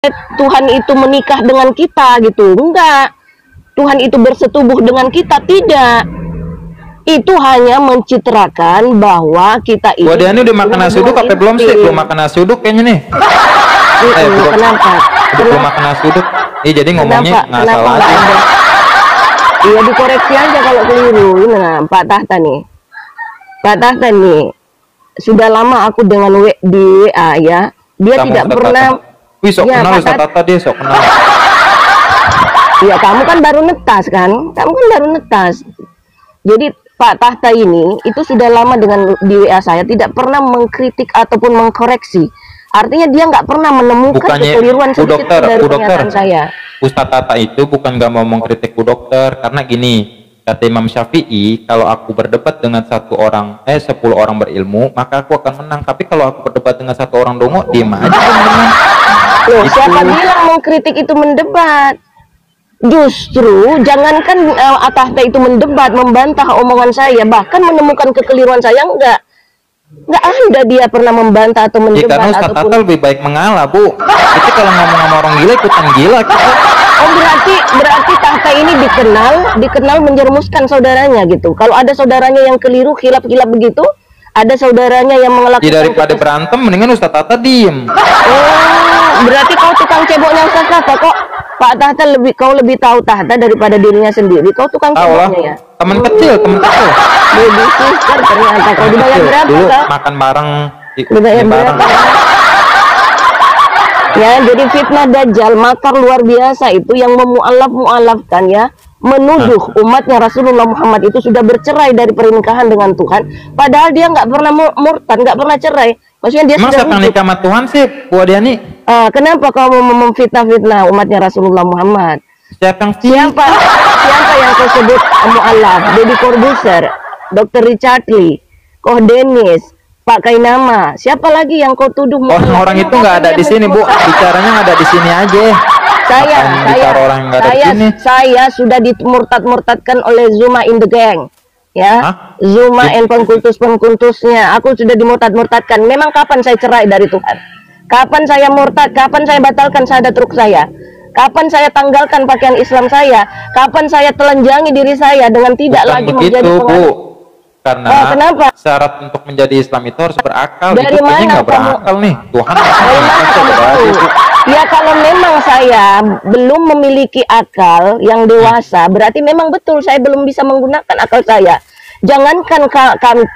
Tuhan itu menikah dengan kita gitu, enggak. Tuhan itu bersetubuh dengan kita, tidak. Itu hanya mencitrakan bahwa kita ini. Dia ini udah makan nasi uduk apa belum sih? Belum makan nasi uduk kayaknya nih. Kenapa? Belum makan nasi uduk. Jadi ngomongnya nggak salah aja. Iya, dikoreksi aja kalau keliru. Ini nah, Pak Tahta nih. Pak Tahta nih, sudah lama aku dengan di WA ya. Dia tidak pernah. Wih, sok kenal Ustaz Tahta, dia sok kenal. Iya, kamu kan baru netas kan? Kamu kan baru netas. Jadi Pak Tahta ini itu sudah lama dengan di WA saya, tidak pernah mengkritik ataupun mengkoreksi. Artinya dia nggak pernah menemukan kekeliruan sedikit dari pernyataan saya. Ustaz Tahta itu bukan nggak mau mengkritik Bu Dokter, karena gini, kata Imam Syafi'i, kalau aku berdebat dengan 10 orang berilmu, maka aku akan menang. Tapi kalau aku berdebat dengan 1 orang dongo, diem aja menang. Loh, siapa bilang mengkritik itu mendebat? Justru jangankan Tahta itu mendebat, membantah omongan saya, bahkan menemukan kekeliruan saya, enggak ada dia pernah membantah atau mendebat. Ya, karena Ustaz Tahta lebih baik mengalah, Bu. Itu kalau ngomong sama orang gila, ikutan gila kita. Oh, berarti Tahta ini dikenal menjerumuskan saudaranya gitu. Kalau ada saudaranya yang keliru, khilaf-khilaf begitu, ada saudaranya yang melakukan. Ya, daripada berantem, mendingan Ustaz Tahta diem. Oh, berarti kau tukang ceboknya Ustaz Tahta kok. Pak Tahta kau lebih tahu Tahta daripada dirinya sendiri. Kau tukang ceboknya ya. Teman kecil. Baby sister ternyata. Kau dibayar berapa? Dulu makan bareng. Dibayar berapa? Ya, jadi fitnah Dajjal, makar luar biasa itu yang memualafkan ya, menuduh umatnya Rasulullah Muhammad itu sudah bercerai dari pernikahan dengan Tuhan, padahal dia nggak pernah murtad, nggak pernah cerai. Maksudnya dia sudah nikah sama Tuhan sih, Bu Diani. Kenapa kau memfitnah umatnya Rasulullah Muhammad? Siapa yang kau sebut mu'alaf? Deddy Corbuzier, Dr. Richard Lee, Koh Dennis, Pak Kainama, siapa lagi yang kau tuduh? Orang itu nggak ada di sini, Bu. Bicaranya nggak ada di sini aja. Saya sudah dimurtad-murtadkan oleh Zuma in the gang, ya. Zuma and pengkultusnya. Aku sudah dimurtad-murtadkan. Memang kapan saya cerai dari Tuhan? Kapan saya murtad? Kapan saya batalkan syahadat ruk saya? Kapan saya tanggalkan pakaian Islam saya? Kapan saya telanjangi diri saya dengan tidak lagi menjadi pengaruh? Karena syarat untuk menjadi Islam itu harus berakal. Dari itu mana nggak berakal nih Tuhan. Dari mana kamu tahu? Ya kalau memang saya belum memiliki akal yang dewasa, berarti memang betul saya belum bisa menggunakan akal saya. Jangankan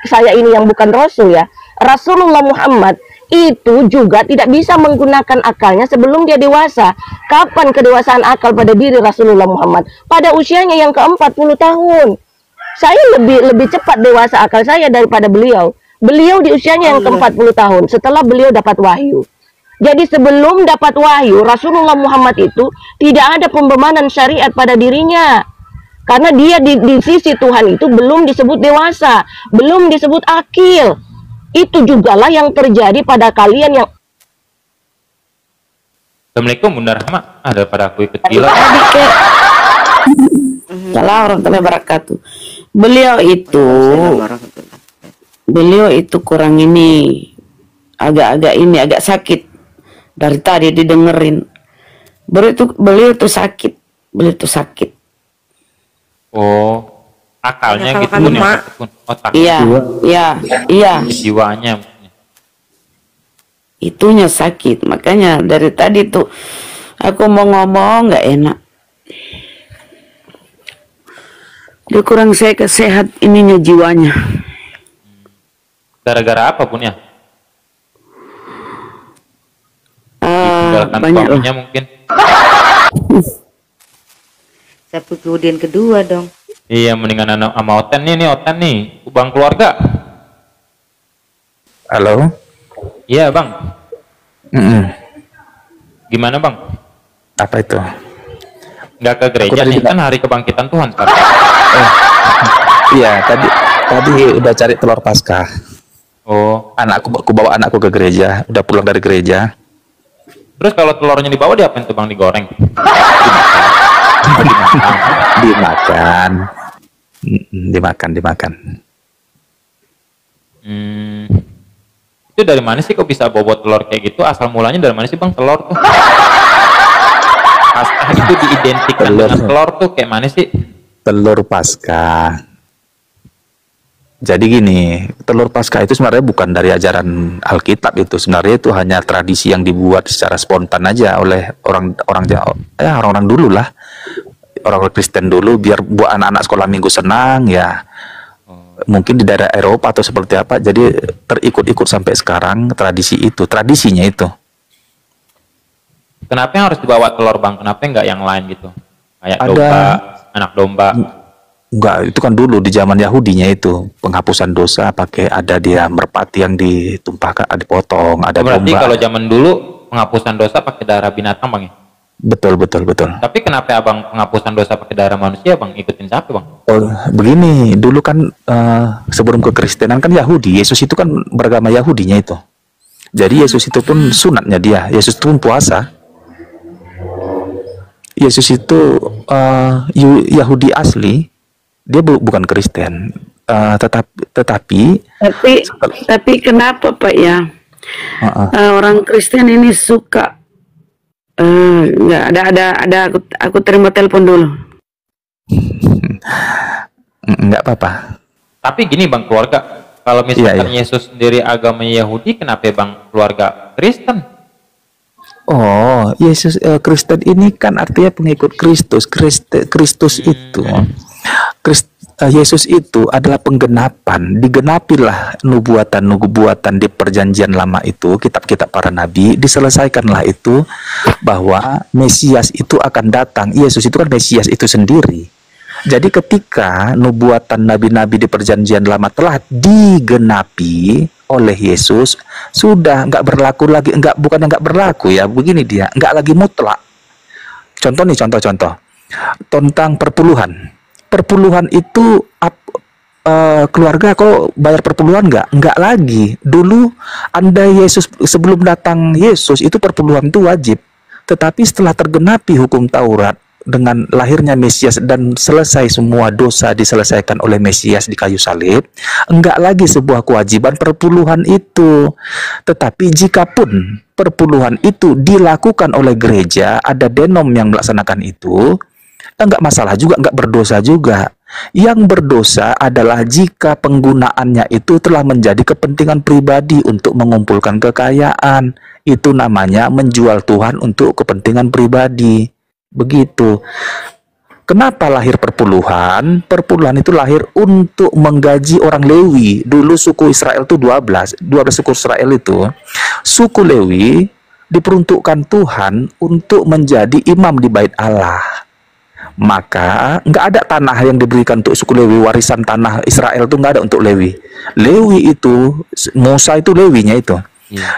saya ini yang bukan Rasul ya, Rasulullah Muhammad itu juga tidak bisa menggunakan akalnya sebelum dia dewasa. Kapan kedewasaan akal pada diri Rasulullah Muhammad? Pada usianya yang ke-40 tahun. Saya lebih cepat dewasa akal saya daripada beliau. Beliau di usianya yang ke-40 tahun setelah beliau dapat wahyu. Jadi sebelum dapat wahyu, Rasulullah Muhammad itu tidak ada pembemanan syariat pada dirinya. Karena dia di sisi Tuhan itu belum disebut dewasa, belum disebut akil. Itu jugalah yang terjadi pada kalian yang. Assalamualaikum Bunda Rahma. Daripada aku ikut gila. Assalamualaikum warahmatullahi wabarakatuh. Beliau itu kurang ini, agak sakit. Dari tadi didengerin. Beliau itu sakit. Oh, akalnya gitu pun ya, otaknya. Iya. Jiwanya. Itunya sakit, makanya dari tadi tuh aku mau ngomong nggak enak. Dia kurang sehat ininya jiwanya. Gara-gara apa pun ya? Banyak loh. Mungkin. Satu kemudian kedua dong. Iya, mendingan sama Oten nih, Bang keluarga. Halo. Iya Bang. Gimana Bang? Apa itu? Nggak ke gereja nih, kan hari kebangkitan Tuhan sekarang. Iya, tadi udah cari telur Paskah. Oh. Aku bawa anakku ke gereja, udah pulang dari gereja. Terus kalau telurnya dibawa diapain tuh Bang? Digoreng? Dimakan. Itu dari mana sih kok bisa bawa telur kayak gitu? Asal mulanya dari mana sih Bang telur tuh? itu diidentikan Telur. dengan telur tuh kayak mana sih? Telur Paskah. Jadi gini, telur Paskah itu sebenarnya bukan dari ajaran Alkitab itu. Sebenarnya itu hanya tradisi yang dibuat secara spontan aja oleh orang-orang dulu lah. Orang Kristen dulu biar buat anak-anak sekolah minggu senang ya. Mungkin di daerah Eropa atau seperti apa. Jadi terikut-ikut sampai sekarang tradisinya itu. Kenapa yang harus dibawa telur bang? Kenapa nggak yang lain gitu? Kayak Ada- domba, anak domba. Enggak, itu kan dulu di zaman Yahudinya itu penghapusan dosa pakai ada dia merpati yang ditumpahkan, dipotong, ada Berarti domba. kalau zaman dulu penghapusan dosa pakai darah binatang bang ya? Betul. Tapi kenapa abang penghapusan dosa pakai darah manusia bang? Ikutin siapa bang? Oh, begini, dulu kan sebelum kekristenan kan Yahudi, Yesus itu kan beragama Yahudinya itu. Jadi Yesus itu pun sunatnya dia, Yesus itu pun puasa. Yesus itu Yahudi asli, dia bukan Kristen. Tetapi Tapi kenapa Pak ya? Orang Kristen ini suka nggak ada aku terima telepon dulu. Enggak apa-apa. Tapi gini bang, keluarga, kalau misalkan Yesus sendiri agama Yahudi, kenapa bang keluarga Kristen? Oh, Yesus Kristen ini kan artinya pengikut Kristus. Kristus itu Yesus itu adalah penggenapan, digenapilah nubuatan di perjanjian lama itu, kitab-kitab para nabi, diselesaikanlah itu bahwa Mesias itu akan datang. Yesus itu kan Mesias itu sendiri. Jadi ketika nubuatan nabi-nabi di perjanjian lama telah digenapi oleh Yesus, sudah nggak berlaku lagi, bukannya nggak berlaku ya, begini dia, nggak lagi mutlak. Contoh tentang perpuluhan itu keluarga kok bayar perpuluhan nggak lagi. Dulu Yesus sebelum datang Yesus itu perpuluhan itu wajib, tetapi setelah tergenapi hukum Taurat dengan lahirnya Mesias dan selesai semua dosa diselesaikan oleh Mesias di kayu salib, enggak lagi sebuah kewajiban perpuluhan itu. Tetapi jikapun perpuluhan itu dilakukan oleh gereja, ada denom yang melaksanakan itu, enggak masalah juga, enggak berdosa juga. Yang berdosa adalah jika penggunaannya itu telah menjadi kepentingan pribadi untuk mengumpulkan kekayaan. Itu namanya menjual Tuhan untuk kepentingan pribadi. Begitu. Kenapa lahir perpuluhan? Perpuluhan itu lahir untuk menggaji orang Lewi. Dulu suku Israel itu 12 suku Israel itu. Suku Lewi diperuntukkan Tuhan untuk menjadi imam di bait Allah. Maka nggak ada tanah yang diberikan untuk suku Lewi, warisan tanah Israel itu nggak ada untuk Lewi. Lewi itu, Musa itu Lewinya itu.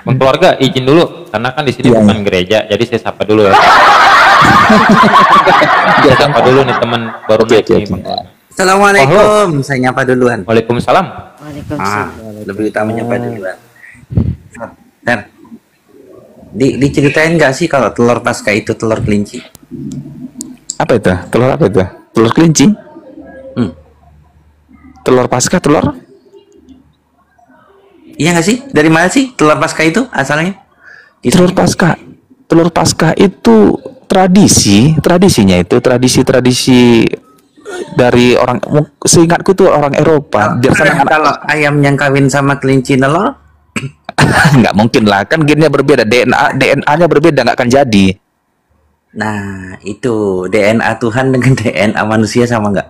Bang keluarga izin dulu, karena kan di sini bukan gereja, jadi saya sapa dulu ya. Saya sapa dulu nih teman baru naik nih Bang. Assalamualaikum, saya nyapa duluan. Waalaikumsalam. Lebih utamanya nyapa duluan. Dan diceritain nggak sih kalau telur Paskah itu telur kelinci? Apa itu? Telur apa itu? Telur kelinci? Telur Paskah, telur? Iya nggak sih? Dari mana sih telur Paskah itu asalnya? Telur Paskah itu tradisinya itu tradisi dari orang, seingatku tuh orang Eropa. Kalau ayam yang kawin sama kelinci nelor? Nggak mungkin lah, kan gennya berbeda, DNA-nya berbeda, nggak akan jadi. Nah, itu DNA Tuhan dengan DNA manusia sama nggak?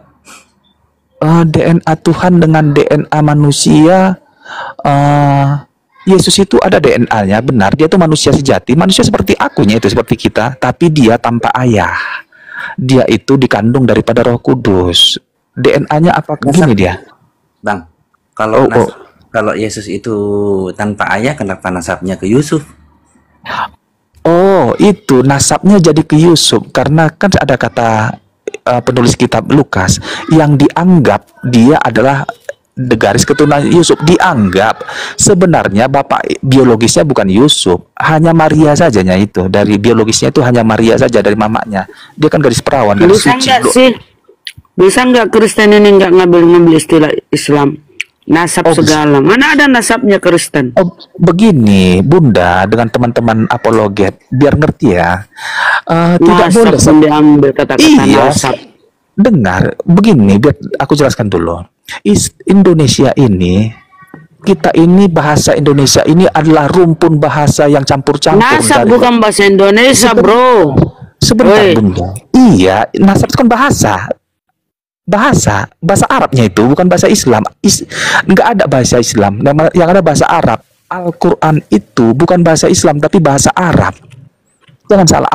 DNA Tuhan dengan DNA manusia, Yesus itu ada DNA-nya, benar, dia itu manusia sejati, manusia seperti akunya itu, seperti kita, tapi dia tanpa ayah. Dia itu dikandung daripada Roh Kudus. DNA-nya apa gini dia? Bang, kalau kalau Yesus itu tanpa ayah, kenapa nasabnya ke Yusuf? Oh, itu nasabnya jadi ke Yusuf, karena kan ada kata penulis kitab Lukas yang dianggap dia adalah garis keturunan Yusuf, dianggap sebenarnya bapak biologisnya bukan Yusuf, hanya Maria sajanya itu, dari biologisnya itu hanya Maria saja dari mamanya. Dia kan garis perawan, garis Bisa suci. nggak sih? Bisa nggak Kristen ini nggak ngambil istilah Islam? nasab Oh, segala. Mana ada nasabnya Kristen? Oh, begini, Bunda, dengan teman-teman apologet, biar ngerti ya. Tidak Nasab boleh. pun diambil kata-kata Iya, nasab. dengar, begini, biar aku jelaskan dulu. Indonesia ini, kita ini bahasa Indonesia ini adalah rumpun bahasa yang campur-campur Nasab dari. bukan bahasa Indonesia, bro. Sebentar, Woi. Bunda. Iya, nasab itu kan bahasa Arabnya itu bukan bahasa Islam. Nggak ada bahasa Islam, yang ada bahasa Arab. Al-Quran itu bukan bahasa Islam tapi bahasa Arab. Jangan salah,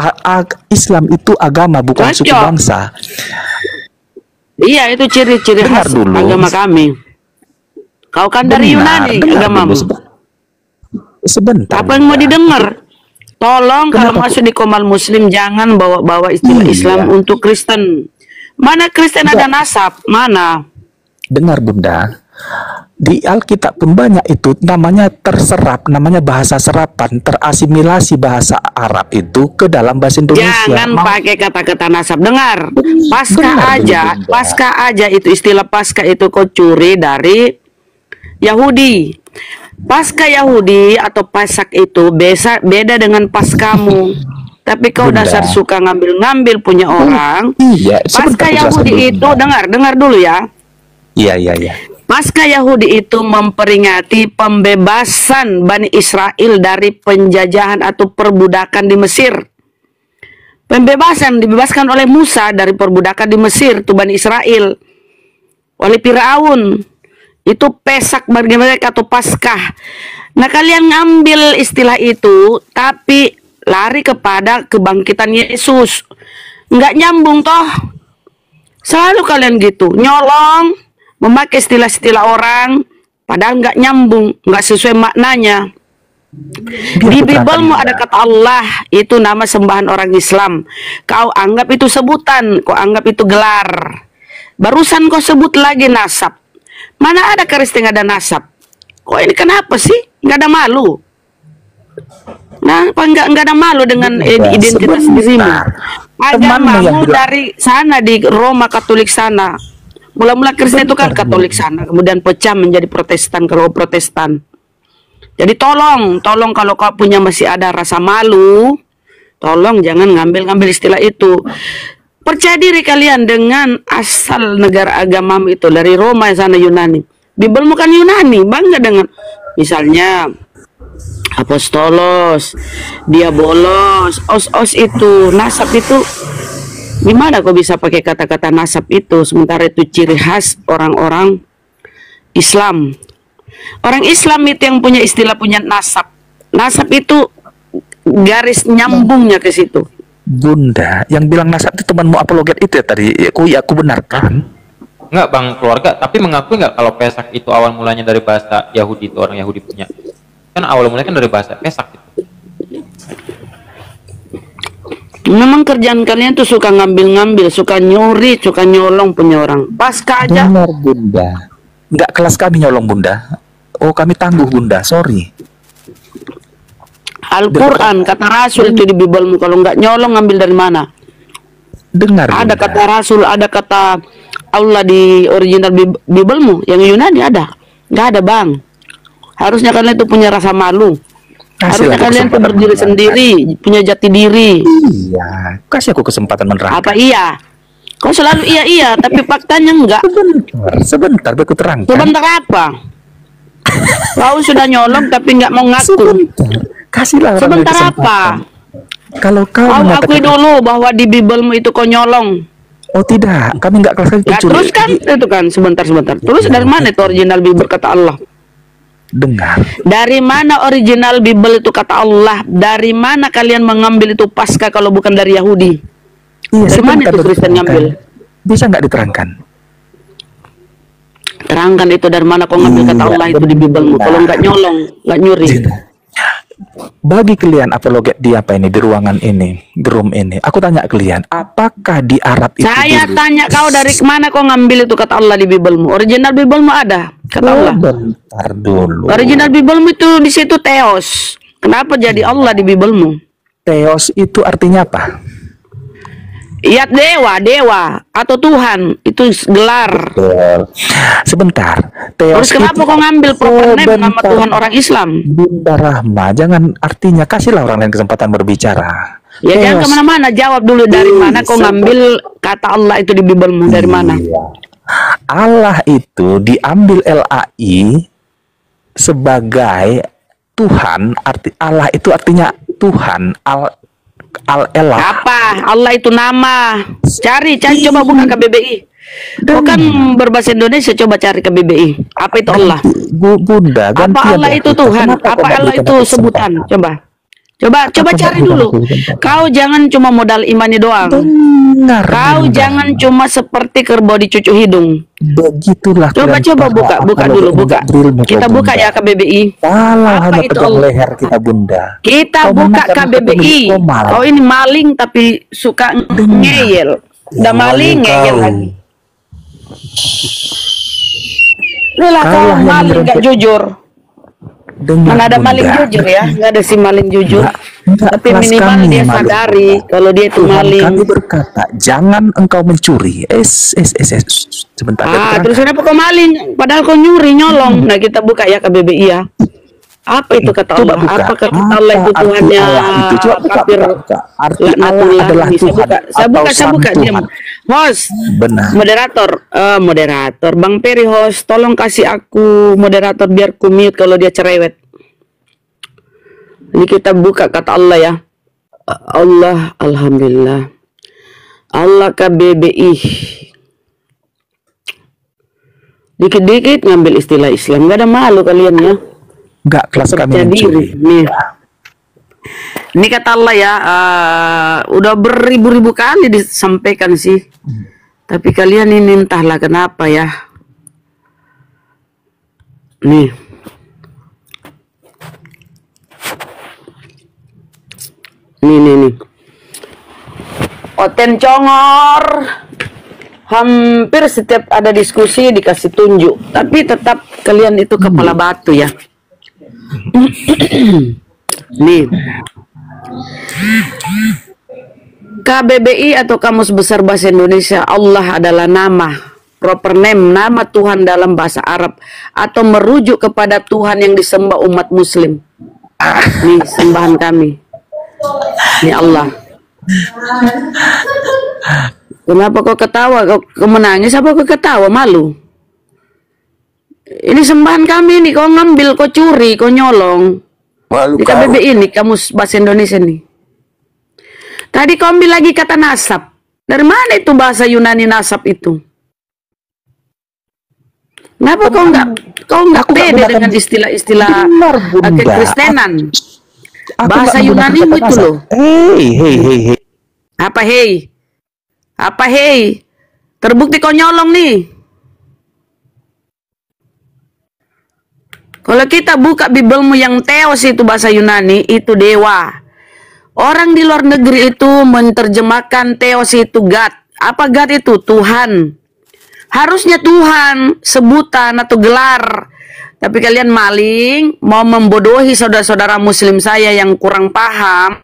Islam itu agama bukan suku Cocok. bangsa. Iya, itu ciri-ciri Dengar khas dulu. agama kami. Kau kan dari Yunani Dengar agamamu. dulu, sebentar. Apa yang mau Bunda. didengar? Tolong kalau Kenapa? masuk di Komal Muslim jangan bawa-bawa istilah Iya. Islam untuk Kristen. Mana Kristen ada nasab? Mana? Dengar, Bunda. Di Alkitab pun banyak itu namanya terserap, namanya bahasa serapan, terasimilasi bahasa Arab itu ke dalam bahasa Indonesia. Jangan pakai kata-kata nasab. Dengar, pasca Dengar dulu, aja, Bunda. pasca aja itu istilah pasca itu kau curi dari Yahudi. Pasca Yahudi atau Pasak itu beda dengan paskamu. Tapi kau Bunda. dasar suka ngambil-ngambil punya orang. Iya, Pasca sebentar aku jelaskan Yahudi dulu, itu, Bunda. dengar dulu ya. Iya. Pasca Yahudi itu memperingati pembebasan Bani Israel dari penjajahan atau perbudakan di Mesir. Dibebaskan oleh Musa dari perbudakan di Mesir, tuh Bani Israel. Oleh Firaun. Itu Pesak bagi mereka atau Paskah. Nah, kalian ngambil istilah itu tapi lari kepada kebangkitan Yesus. Nggak nyambung toh. Selalu kalian gitu, nyolong, memakai istilah-istilah orang, padahal nggak nyambung, nggak sesuai maknanya. Biar Di aku terangkan, Bible Bunda. ada kata Allah, itu nama sembahan orang Islam. Kau anggap itu sebutan, kau anggap itu gelar. Barusan kau sebut lagi nasab. Mana ada Kristen ada nasab? Kok ini kenapa sih? Nggak ada malu. Nah, apa nggak ada malu dengan identitas sebentar. dirimu? Temanmu yang Agamamu bilang- dari sana di Roma Katolik sana. Mula-mula Kristen itu kan Sebentar, Katolik sana, kemudian pecah menjadi Protestan, kalau Protestan. Jadi tolong kalau kau punya masih ada rasa malu, tolong jangan ngambil istilah itu. Percaya diri kalian dengan asal negara agamamu itu dari Roma sana Yunani. Bibelmu kan Yunani, bangga dengan misalnya Apostolos, Diabolos, Os itu, nasab itu. Gimana kok bisa pakai kata-kata nasab itu sementara itu ciri khas orang-orang Islam. Orang Islam itu yang punya istilah punya nasab. Nasab itu garis nyambungnya ke situ. Bunda, yang bilang nasab itu temanmu apologet itu ya tadi, aku benarkan. Enggak bang, keluarga, tapi mengakui nggak kalau Pesak itu awal mulanya dari bahasa Yahudi, itu orang Yahudi punya. Kan awal mulanya kan dari bahasa Pesak itu. Memang kerjaan kalian tuh suka ngambil-ngambil, suka nyuri, suka nyolong punya orang. Pasca aja. Benar, Bunda. Nggak kelas kami nyolong, Bunda. Oh, kami tangguh, Bunda. Sorry. Al-Quran, kata Rasul itu di Bibelmu. Kalau nggak nyolong, ngambil dari mana? Dengar, Ada Bunda. kata Rasul, ada kata Allah di original Bibelmu. Yang Yunani ada. Nggak ada, Bang. Harusnya kalian itu punya rasa malu. Kasih Harusnya aku kalian tuh kesempatan berdiri menerangkan. sendiri, punya jati diri. Iya, kasih aku kesempatan menerangkan. Apa iya? Kau selalu iya, tapi faktanya enggak. Sebentar, biar aku terangkan. Sebentar apa? Kau sudah nyolong tapi nggak mau ngaku. Sebentar. Kasihlah orang Sebentar kesempatan. apa? Kalau kau Kau mengatakan, akui dulu bahwa di Bibelmu itu kau nyolong. oh tidak, kami nggak kelas kami Ya pencuri. terus kan itu kan sebentar. Terus dari mana itu original Bibel kata Allah? Dengar, Dari mana original Bibel itu kata Allah? Dari mana kalian mengambil itu pasca kalau bukan dari Yahudi? iya, Dari mana sebentar itu Kristen diterangkan. ngambil? Bisa nggak diterangkan? Terangkan itu dari mana kau ngambil kata Allah itu di Bibelmu? Kalau nggak nyolong, nggak nyuri. Bagi kalian apologet di apa ini, di ruangan ini, di room ini, aku tanya kalian, apakah di Arab itu Saya dulu- tanya kau dari mana kau ngambil itu kata Allah di Bibelmu? Original Bibelmu ada kata Allah. Bentar dulu. Original Bibelmu itu di situ Theos. Kenapa jadi Allah di Bibelmu? Theos itu artinya apa? Ya dewa atau Tuhan itu gelar. Betul. Sebentar. Theos Terus kenapa itu kau ngambil proper name nama sebentar. Tuhan orang Islam? Bunda Rahma, jangan artinya kasihlah orang lain kesempatan berbicara. Ya jangan Theos kemana-mana, jawab dulu dari mana kau ngambil kata Allah itu di Bibelmu, dari mana? Iya. Allah itu diambil LAI sebagai Tuhan, Allah itu artinya Tuhan, al-elah. Apa? Allah itu nama. Cari coba buka KBBI. Kau kan berbahasa Indonesia, coba cari KBBI. Apa itu Allah? Bunda, Apa gantian Allah ya itu kita. Tuhan? Kenapa kau Apa nggak Allah berikan itu aku sebutan? kesempatan? Coba Kenapa cari nggak dulu. berikan aku kesempatan? Kau jangan cuma modal imannya doang. Dengar, Kau Bunda. jangan cuma seperti kerbau dicucuk hidung. Begitulah Coba kalian buka kalau dulu, buka. nggak berilmu, Kita kau, buka Bunda. ya KBBI. Kalau Apa hanya itu pegang Allah? leher kita, Bunda. Kita Kau buka menang karena KBBI. pemilik komal. Kau ini maling tapi suka ngeyel. Udah maling ngeyel lagi. Inilah kau Kaulah yang maling gak menyerempet. jujur. Dengar, Mana ada Bunda. maling jujur ya? Nggak ada si maling jujur. Enggak, Tapi kelas minimal kami dia maling, sadari Bunda. kalau dia itu Tuhan maling. kami berkata, jangan engkau mencuri. Sebentar. Ah, Terang. terus kenapa kau maling? Padahal kau nyuri, nyolong. Nah, kita buka ya KBBI ya. Apa itu kata Coba Allah? buka. Apa kata Allah itu Apa arti Tuhannya? Allah itu? Coba buka, Kafir. buka. Arti Laknatullah. Allah adalah Bisa Tuhan buka. Saya atau buka, sang diam. Tuhan. Host, Benar. moderator. Bang Peri host, tolong kasih aku moderator biar ku mute kalau dia cerewet. Ini kita buka kata Allah ya. Allah, alhamdulillah. Allah KBBI. Dikit-dikit ngambil istilah Islam. Gak ada malu kalian ya. Enggak, kelas kami Percaya mencuri. diri. Nih. Ini kata Allah ya. Udah beribu-ribu kali disampaikan sih. Tapi kalian ini entahlah kenapa ya. Nih. Nih. Oten congor. Hampir setiap ada diskusi dikasih tunjuk. Tapi tetap kalian itu kepala batu ya. Nih. KBBI atau Kamus Besar Bahasa Indonesia, Allah adalah nama, proper name, nama Tuhan dalam bahasa Arab atau merujuk kepada Tuhan yang disembah umat muslim. Nih sembahan kami. Ini Allah. Kenapa kau ketawa? Kau menangis apa kau ketawa? Malu? Ini sembahan kami nih. Kau ngambil, kau curi, kau nyolong. Di KBBI ini, Kamus Bahasa Indonesia nih. Tadi kau ambil lagi kata nasab. Dari mana itu bahasa Yunani nasab itu? Kenapa kau nggak pede dengan istilah-istilah kekristenan? Bahasa Yunani itu loh. Hei. Apa hei? Apa hei? Terbukti kau nyolong nih. Kalau kita buka Bibelmu yang Theos itu bahasa Yunani, itu dewa. Orang di luar negeri itu menerjemahkan Theos itu God. Apa God itu? Tuhan. Harusnya Tuhan, sebutan atau gelar. Tapi kalian maling, mau membodohi saudara-saudara muslim saya yang kurang paham.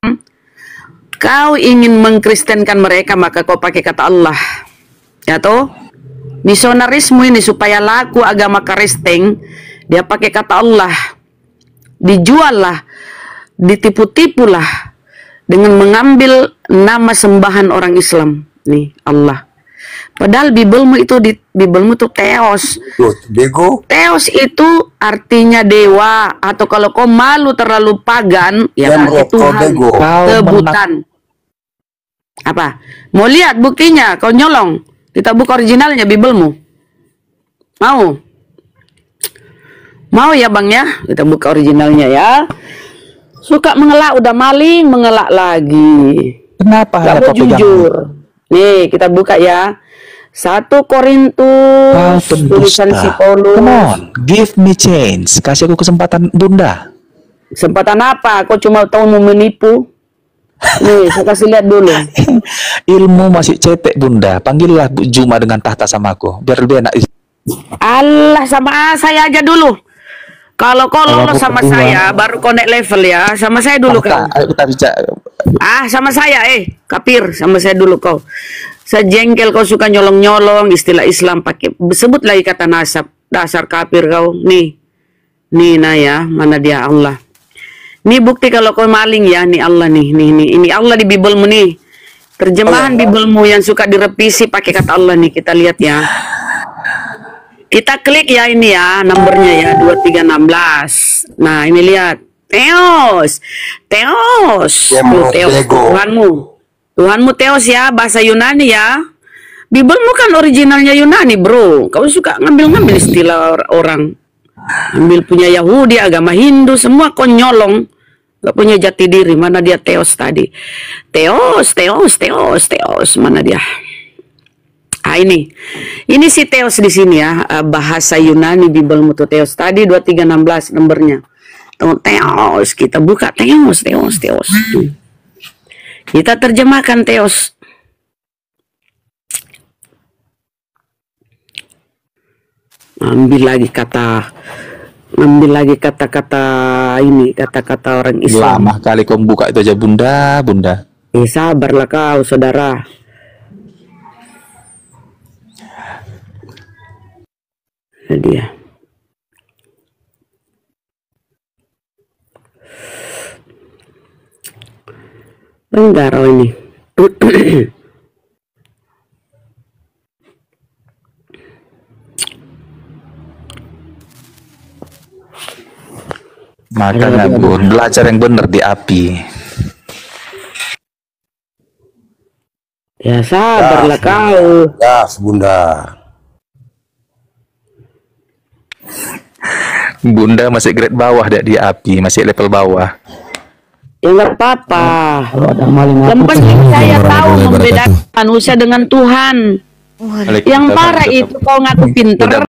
Kau ingin mengkristenkan mereka, maka kau pakai kata Allah. Ya toh? Misionarismu ini supaya laku agama Kristen, dia pakai kata Allah. Dijual lah, ditipu-tipulah dengan mengambil nama sembahan orang Islam. Nih, Allah. Padahal Bibelmu itu Theos. Theos itu artinya dewa, atau kalau kau malu terlalu pagan, ya berarti Tuhan. Sebutan. Apa? Mau lihat buktinya? Kau nyolong. Kita buka originalnya Bibelmu. Mau? Mau ya bang ya? Kita buka originalnya ya. Suka mengelak, udah maling, mengelak lagi. Kenapa Gak mau jujur. Nih, kita buka ya. 1 Korintus, tulisan si Paulus. Come on, give me chance. Kasih aku kesempatan, Bunda. Kesempatan apa? Kau cuma tahu mau menipu? Nih, saya kasih lihat dulu. Ilmu masih cetek, Bunda. Panggillah Bu Juma dengan tahta sama aku, biar lebih enak. Allah, sama saya aja dulu. Kalau kau Kalau lolos aku sama kedua. saya, baru kau naik level ya. Sama saya dulu kau. Ayo kita bicara. Sama saya, kapir, sama saya dulu kau. Sejengkel kau suka nyolong-nyolong istilah Islam pakai sebut lagi kata nasab. Dasar kapir kau. Nih ya, mana dia Allah. Nih bukti kalau kau maling ya, nih Allah nih. Ini Allah di Bibelmu nih. Terjemahan Bibelmu yang suka direvisi pakai kata Allah nih, kita lihat ya. Kita klik ya ini ya, nomornya ya 2316. Nah, ini lihat. Theos. Tuh, Theos, Tuhanmu Theos ya, bahasa Yunani ya. Bibelmu kan originalnya Yunani, bro. Kau suka ngambil istilah orang. Ambil punya Yahudi, agama Hindu, semua kau nyolong. Gak punya jati diri. Mana dia Theos tadi? Theos. Mana dia? Ini si Theos di sini ya, bahasa Yunani Bibelmu tuh Theos tadi 2316 nomornya. Theos, kita buka Theos. Kita terjemahkan Theos. Ambil lagi kata-kata ini, kata-kata orang Islam. Lama kali kau buka itu aja, Bunda. Sabarlah kau, saudara. Dia. Enggak ini. Makanya Bun, belajar yang benar di API. Ya sabarlah kau. Ya, Bunda. Bunda masih grade bawah di API, masih level bawah. Ya nggak apa-apa. Yang penting saya tahu membedakan manusia dengan Tuhan. Yang parah itu kau ngaku pinter.